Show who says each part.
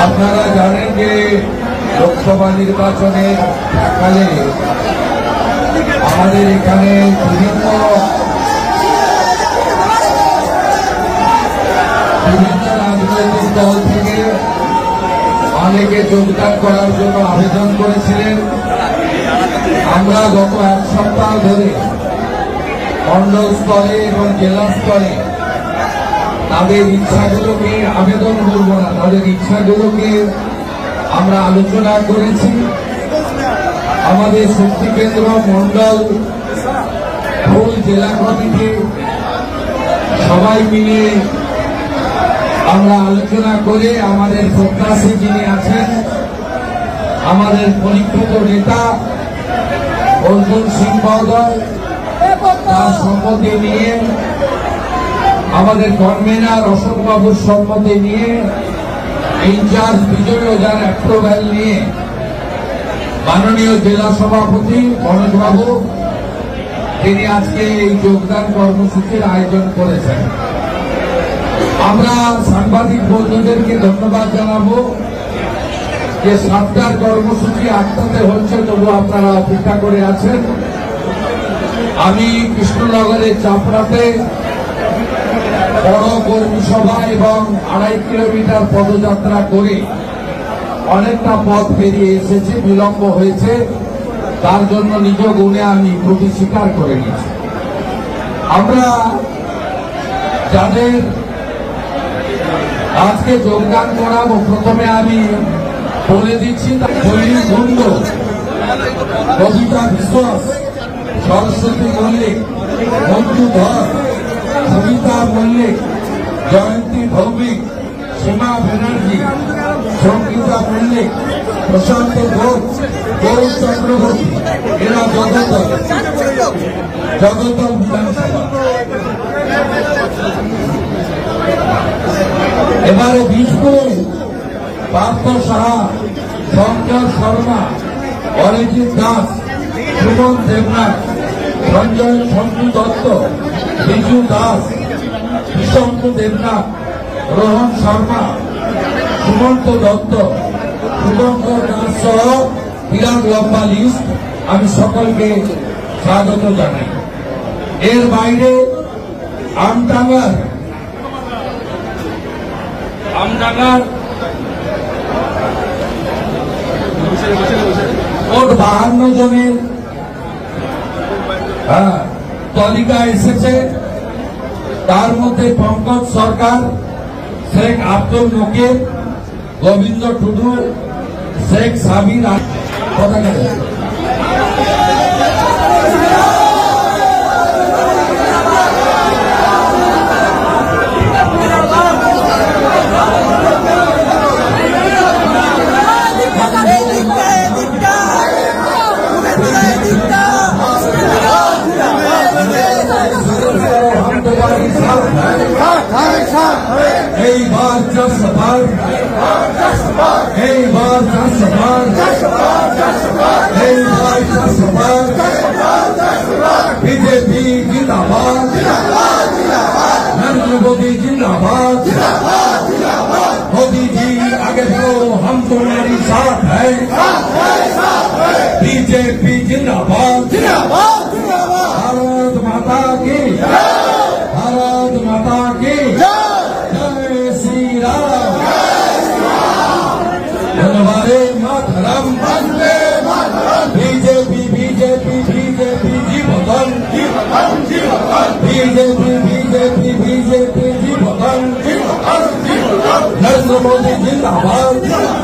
Speaker 1: আপনারা জানেন যে লোকসভা নির্বাচনের কালে আমাদের এখানে বিভিন্ন রাজনৈতিক দল থেকে অনেকে যোগদান করার জন্য আবেদন করেছিলেন। আমরা গত এক সপ্তাহ ধরে মন্ডল স্তরে এবং জেলা স্তরে তাদের ইচ্ছাগুলোকে আবেদন করব না, তাদের ইচ্ছাগুলোকে আমরা আলোচনা করেছি। আমাদের শক্তি কেন্দ্র মন্ডল ফুল জেলা কমিটি সবাই মিলে আমরা আলোচনা করে আমাদের প্রত্যাশী যিনি আছেন আমাদের পরীক্ষিত নেতা অর্জুন সিং মহোদয় তার সম্মতি নিয়ে, আমাদের কনভেনার অশোক বাবুর সম্মতি নিয়ে, ইনচার্জ বিজয় ওঝার অ্যাপ্রুভাল নিয়ে মাননীয় জেলা সভাপতি মনোজ বাবু তিনি আজকে এই যোগদান কর্মসূচির আয়োজন করেছেন। আমরা সাংবাদিক বন্ধুদেরকে ধন্যবাদ জানাবো যে 7টার কর্মসূচি 8টাতে হচ্ছে, তবু আপনারা অপেক্ষা করে আছেন। আমি কৃষ্ণনগরের চাপড়াতে বড় কর্মী সভা এবং 2.5 কিলোমিটার পদযাত্রা করে অনেকটা পথ পেরিয়ে এসেছে, বিলম্ব হয়েছে, তার জন্য নিজ গুণে আমি ত্রুটি স্বীকার করে নিয়েছি। আমরা যাদের আজকে যোগদান করাবো প্রথমে আমি বলে দিচ্ছি, বন্ধ কবিতা বিশ্বাস, সরস্বতী মল্লিক, মঞ্জু ধর, সবিতা মল্লিক, জয়ন্তী ভৌমিক, সীমা ব্যানার্জি, সঙ্গীতা মল্লিক, প্রশান্ত ঘোষ, গৌর চক্রবর্তী, এরা জগতল বিধানসভা। এবারে বীজপুর পার্থ সাহা, শঙ্কর শর্মা, অরিজিৎ দাস, সুমন দেবনাথ, সঞ্জয় সঞ্জু দত্ত, বিজু দাস, বিশঙ্কু দেবনাথ, রোহন শর্মা, সুমন্ত দত্ত, শুভঙ্কর দাস সহ বিরাট লম্বা লিস্ট। আমি সকলকে স্বাগত জানাই। এর বাইরে আমডাঙ্গার 52 জনের তালিকা এসেছে। তার মধ্যে পঙ্কজ সরকার, শেখ আব্দুল নকির, গোবিন্দ টুডু, শেখ সাবির কথা बीजेपी जिंदाबाद, नरेंद्र मोदी जिंदाबाद, मोदी जी आगे बढ़ो हम तुम्हारी साथ है, बीजेपी जिंदाबाद, भारत माता की, भारत माता की जय श्री राम। धन्यवाद। मातरम, वंदे मातरम। नरेंद्र मोदी जिंदाबाद